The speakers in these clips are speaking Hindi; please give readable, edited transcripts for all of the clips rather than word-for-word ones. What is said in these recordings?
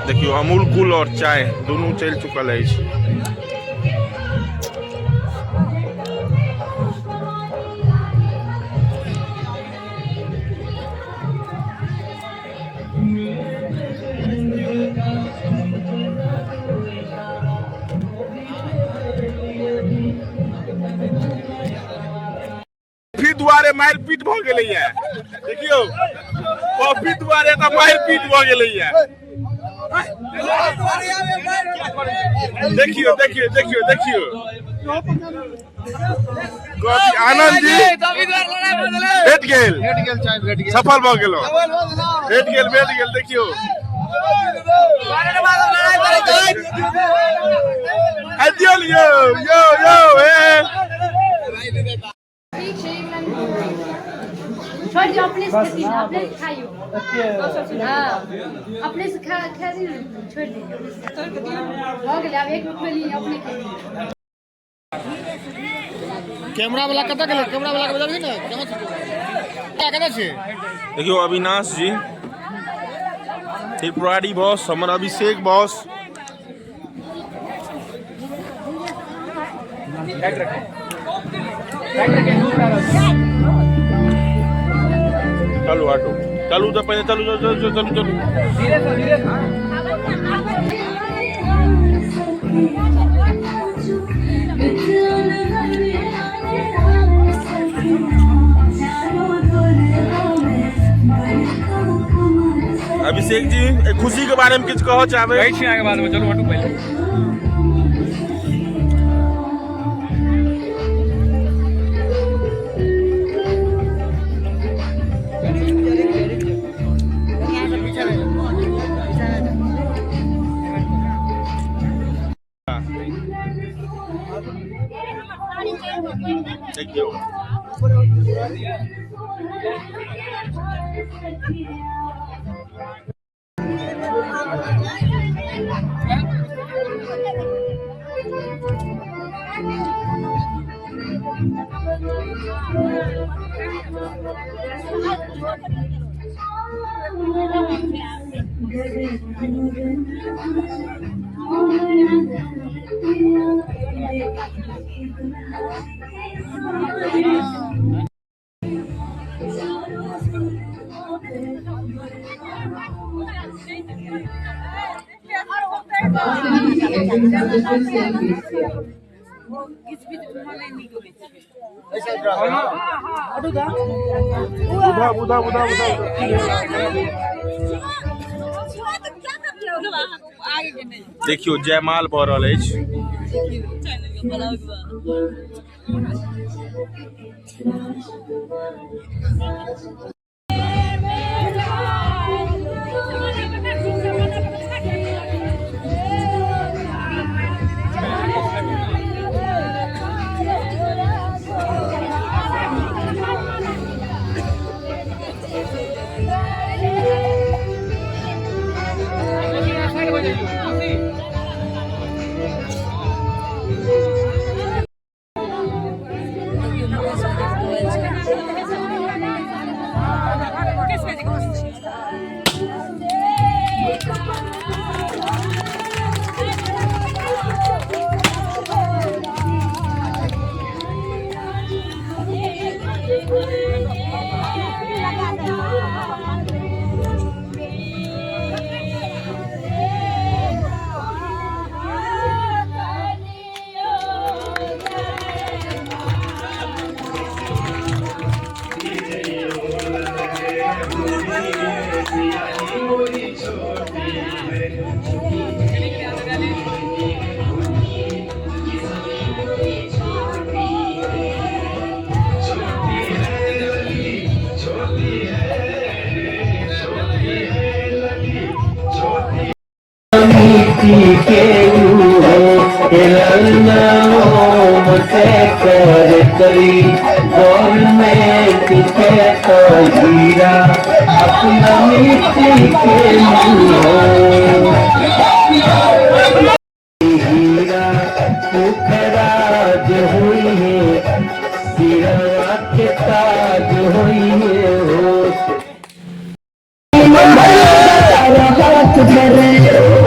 देखियो अमूल कूल और चाय दोनों चल चुकल है। दुआरे मारपीट भ गेलै है। देखियो कॉफी दुआरे तो मारपीट भ गेलै है। देखियो देखियो देखियो देखियो आनंद जी भेट गेल सफल भ गेलो। भेट गेल देखियो यो यो यो छोड़ दियो अपने से खेती अपने खाइयो। हां अपने से खा दी छोड़ दियो हो गेल। अब एक रुपया अपने खेती। कैमरा वाला कत गेल? कैमरा वाला के बजाबी ना केना छै क्या कत छै? देखियो अविनाश जी त्रिपुरारी बॉस हमर अभिषेक बॉस चलो ऑटो चलू तो पहले चलू धीरे अभिषेक जी खुशी के बारे में कुछ कहो चाहबे? के बारे में चलो ऑटो पहले देखियो देखियो जयमाल भ रहल अछि। ताज हुई है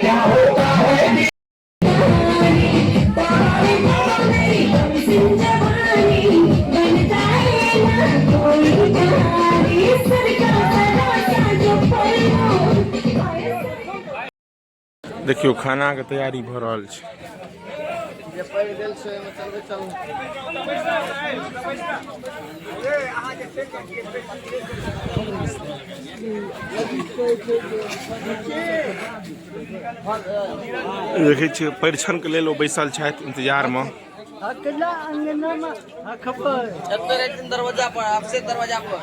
क्या होता है देखियो खाना के तैयारी भ रहल छै। देखै छियै परीक्षण के लेल ओ बैसल छथि इंतजार में। दरवाजा पर आपसे दरवाजा पर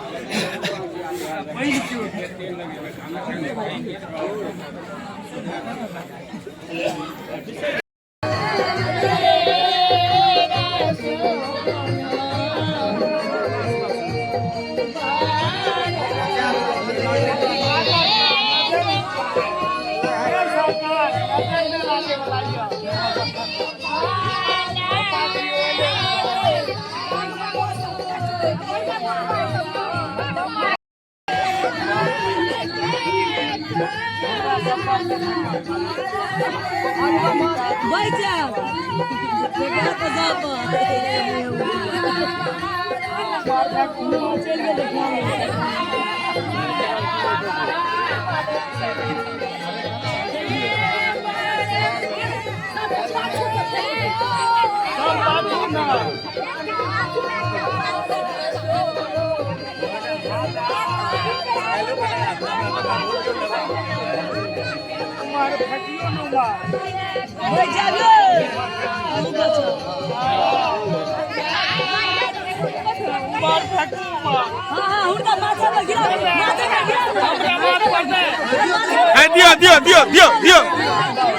दियो दियो दियो दियो दियो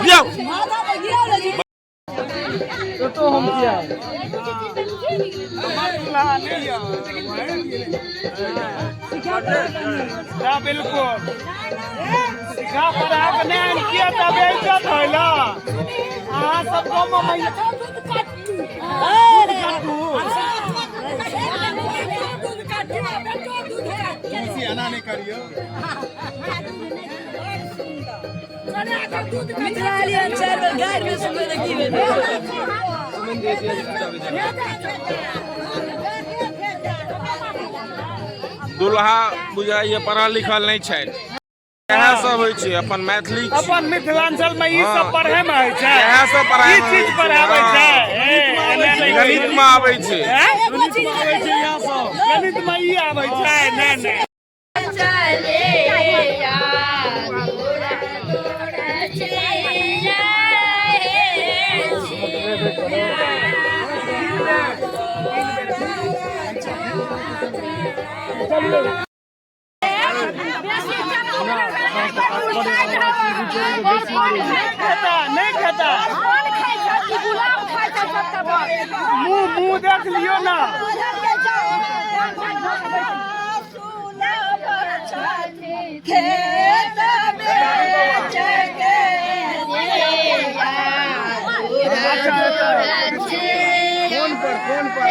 दियो तो हम किया बिल्कुल सिखा पढ़ा के नहीं किया तब इज्जत होइला अहाँ सब गाँव में एना नहीं करियो दुल्हा बुझाइए पढ़ल लिखल नहीं छै। इएह सब होइ छै अपन मैथिली अपन मिथिलांचल में ई सब पढ़े में होइ छै। इएह सब पढ़ाई ई चीज पढ़ाबै छै गणित में आबै छै। गणित में ई आबै छै नहीं नहीं नहीं खाता मुंह देख लियो ना फोन पर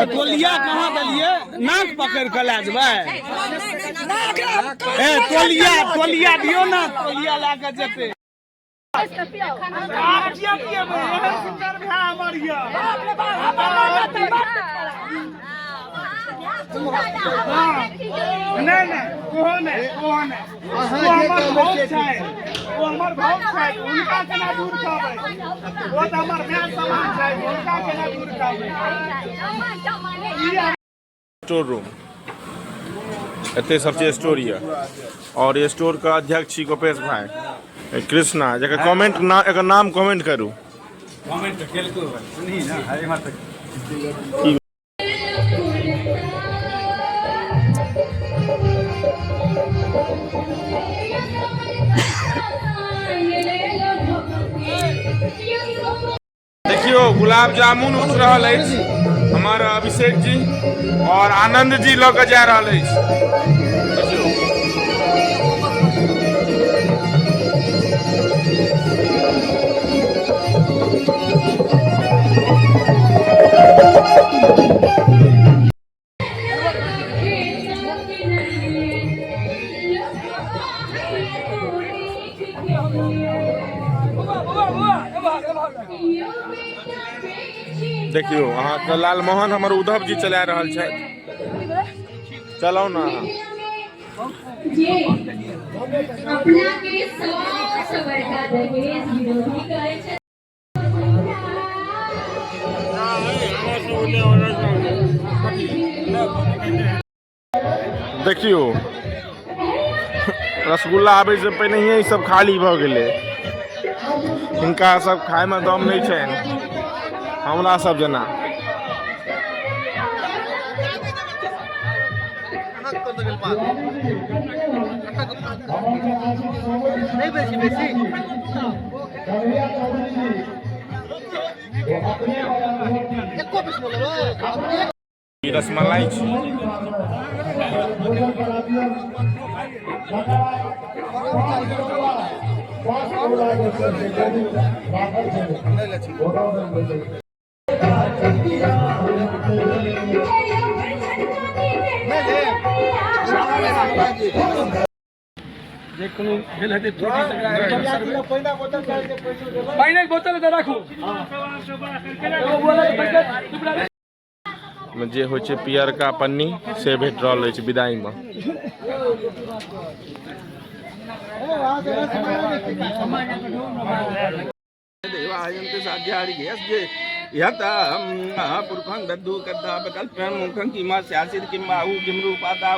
तोलिया कहाँ दलिए नाक पकड़ के ला जेबै तोलिया दियो ना तोलिया ला के जेतै स्टोर रूम एते सब चीज स्टोर ये और ये स्टोर का अध्यक्ष छी गोपेश भाई कृष्णा जकर कमेंट ना एकर नाम कमेंट करू। कमेंट केलको सुनी ना एमहर तक देखियो गुलाब जामुन उठ रहल अछि। हमारा अभिषेक जी और आनंद जी लऽ के जा रहल अछि। देखियो अहाँ लाल मोहन हमर उद्धव जी चला रहल छथि। चलाउ ना अहाँ। अपना के 100 बड़का दहेज विरोधी कहै छै। देखियो रसगुल्ला आबै से पहिनहिए ई सब खाली भऽ गेलै। हिनका सब खाय में दम नहीं छनि, हमरा सब जना। ई रसमलाई छी। पानी बोतल दे राखू। जे होइ छै पियरका पन्नी से भेट रहल अछि विदाई में। पुरखं दद्दु कद्दा बकल्पं मुखं किमा स्यासिद किमाहु किमरूपादा।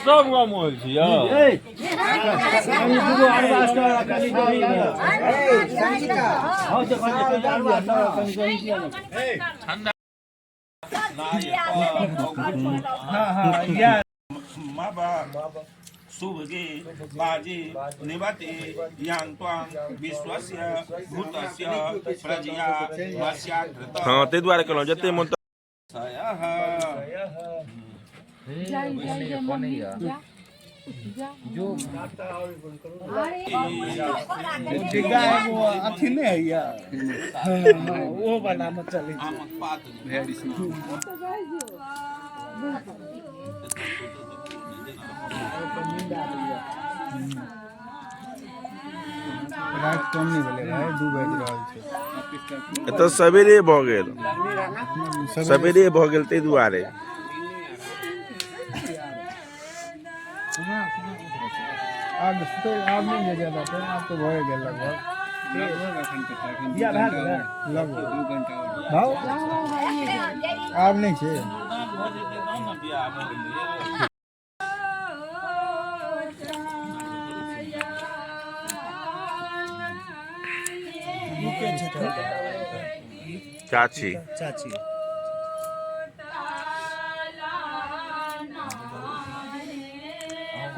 सब मोल छी शुभगे बाजे निवते यांत्वां विश्वस्य भूतस्य प्रजया वस्याकृत। हाँ ते द्वारे कहलहुँ जते मन अथी नहीं है यार, वो वाला मत चले। रात कम नहीं भेले भाई, 2 बज रहल छै। एतऽ सवेरे भऽ गेल, सवेरे भऽ गेल ताहि दुआरे। आब नहीं है ज्यादा, तो आप तो भए गेल लगभग। या भए गेल लगभग 2 घंटा भाव आब नहीं छै। चाची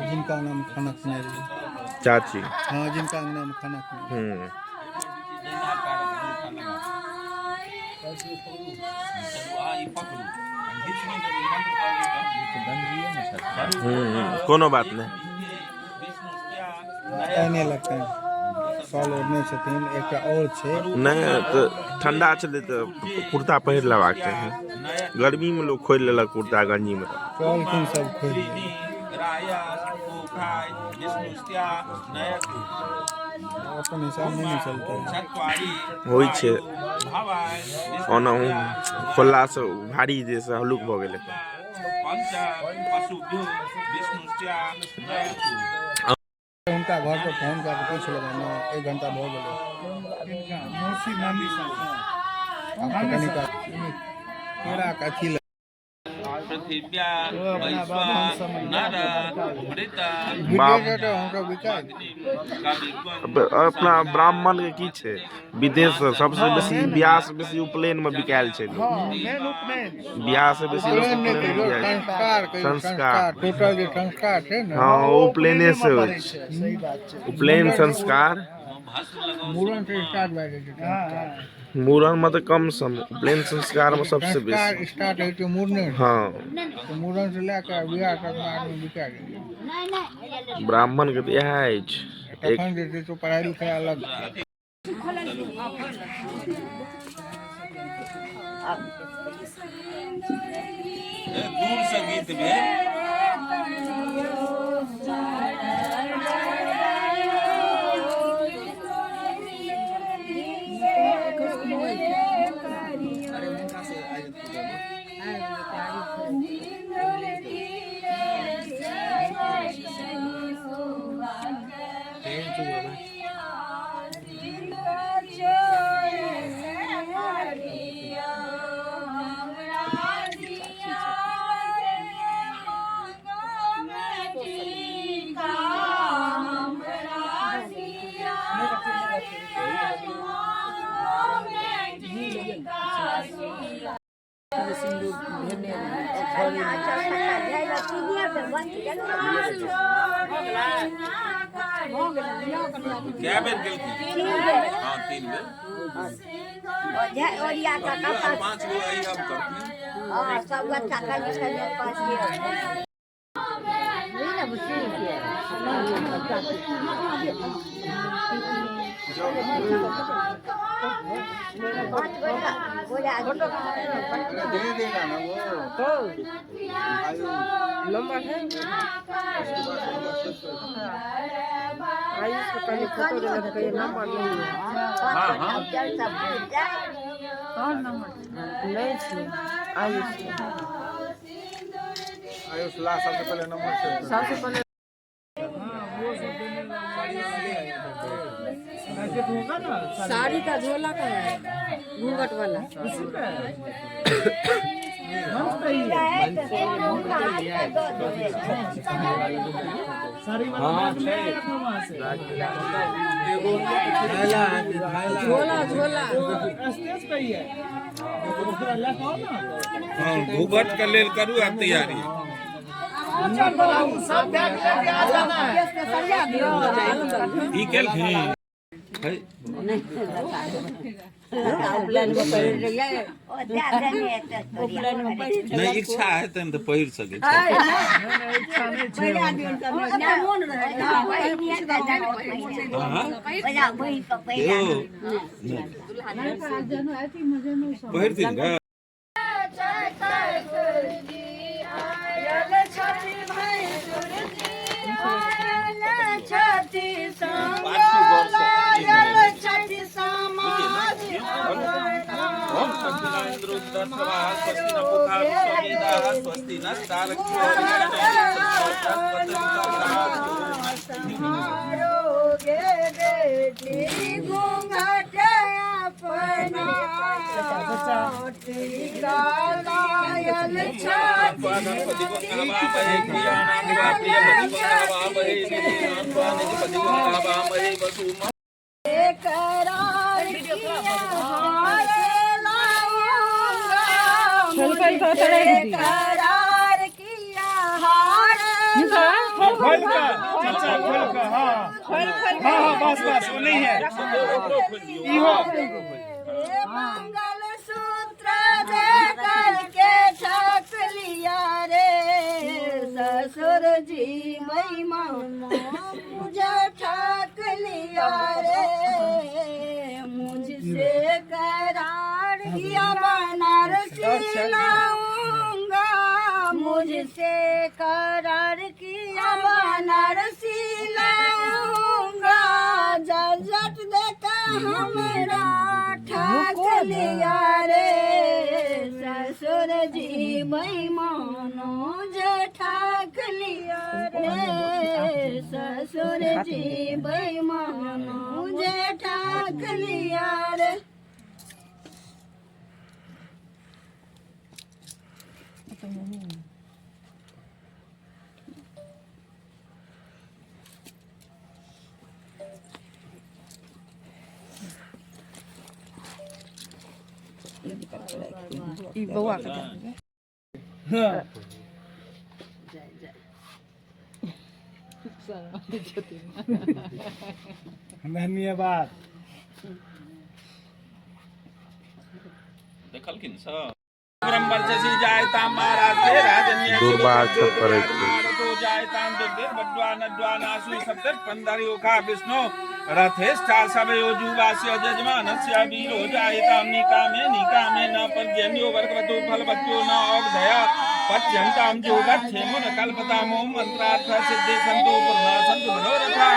जिनका नाम खाना खिला रही चाची, हाँ जिनका नाम खाना खिला। कोनो बात नहीं। नहीं लगता है सॉल ओढ़ने छथिन, एक और छे नहीं तो ठंडा चले तो कुर्ता पहिर लेबाक चाही। गर्मी में लोग खोल लेलक कुर्ता गंजी में। सॉल किन सब खोल अपन हिसाब नहीं चलते होइ छै। ओना खोलला से भारी जैसे हल्लुक भऽ गेलै। उनका घर पर फोन करके पूछ लेबै ना, 1 घंटा भऽ गेलै। मौसी मामी सब आपको कनिका केरा का अथी पृथिव्या वैश्वा नर मृत विदेश हमको बिकाय अपना ब्राह्मण के की छै विदेश सबसे बेसी बियाह से बेसी उपनयन में बिकायल छै लोग। मेन उपनयन बियाह से बेसी लोग उपनयन उपनयन में बिकायल छै। संस्कार टोटल जे संस्कार छै ने हाँ उपनयने से होइ छै। सही बात छै उपनयन संस्कार मूड़न से स्टार्ट भए जाइ छै मूड़न में तो कम समय उपनयन संस्कार में सबसे बेसी। संस्कार स्टार्ट होइ छै मूड़न हाँ तो मूड़न से लेकर बियाह तक में आदमी बिका गेल ब्राह्मण के तो इएह अछि। तखन जे छै तो पढ़ाई लिखाई अलग छै। दूर से गीत भेल क्या बेर गेलखिन? हाँ 3 बेर। 5 गो आई हम करती। दे देगा ना वो लंबा है आयुष को पहले फोटो लगा के नंबर नहीं है। हाँ हाँ कौन नंबर नहीं छे आयुष ला सबसे पहले नंबर से सबसे पहले साड़ी का झोला का है घूंघट वाला झोला झोला हाँ घूघट के लेल करू आब तैयारी। ई केलखिन नहीं इच्छा है तो पहिर सके पहिर दिन स्वस्ति न मंगल सूत्र दे करके छक लिया रे ससुर जी महिमा मुझे ठक लिया रे मुझसे करार किया बनारसी लाऊंगा मुझसे करार किया बनारसी लाऊंगा जट देखा हमरा ठाक लिया रे ससुर जी महिमानो ठाक लिया रे ससुर जी महिमानो ठाक लिया रे धन्यवाद। देखलखिन सब ब्रह्मवर्चसी जायतां महाराजे राजन्य दुर्भाग सब करे तो जायतां दुर्गे बड्वा नड्वा नासु सप्तः पंदरियोखा विष्णु रथेष्ठा सभयो जुवास्य जजमानस्य वीरो जायतां निकामे न पर्जन्यो वर्गवतो फलवत्यो न औषधया पच्यन्तां योगक्षेमुन कल्पतामो मंत्रार्थ सिद्धि सन्तु पूर्णा सन्तु मनोरथा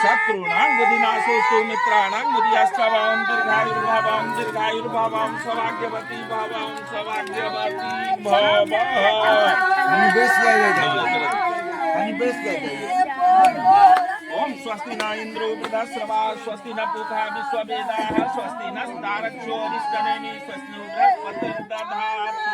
शत्रूणां बुद्धिनाशोस्तु मित्राणां बुद्धियास्तवां दीर्घायुर्भावां सौभाग्यवती भावां सौभाग्यवती भव। ओम स्वस्ति न इंद्रो वृद्धश्रवा स्वस्ति न पूषा विश्ववेदाः स्वस्ति नस्तारक्षो अरिष्टनेमि स्वस्ति नो बृहस्पतिर्दधातु।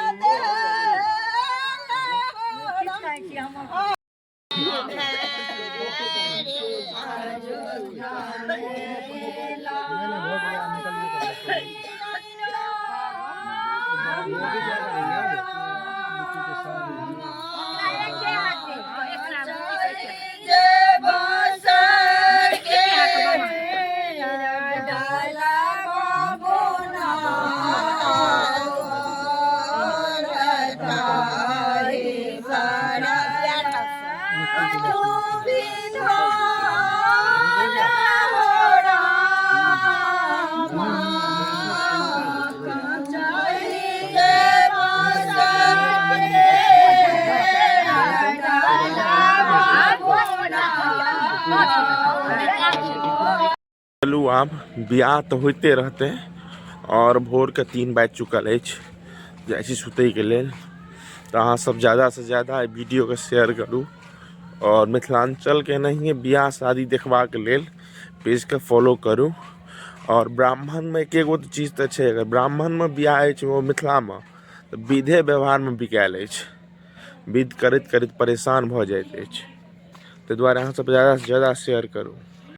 चलू आब ब्याह तो होते रहते और भोर के 3 बाजि चुकल अछि, जाइ छी सुतै के लेल। तो अहाँ सब ज़्यादा से ज़्यादा वीडियो के शेयर करूँ और मिथिलांचल के नहीं ब्याह शादी देखबाक लेल पेज के फॉलो करूँ। और ब्राह्मण में एकेगो चीज तो है, अगर ब्राह्मण में ब्याह अछि वो मिथिला में तो विधे व्यवहार में बिकायल अछि, विध करैत करैत परेशान भ जाइत अछि। ताहि दुआरे अहाँ सब ज़्यादा से ज़्यादा शेयर करूँ।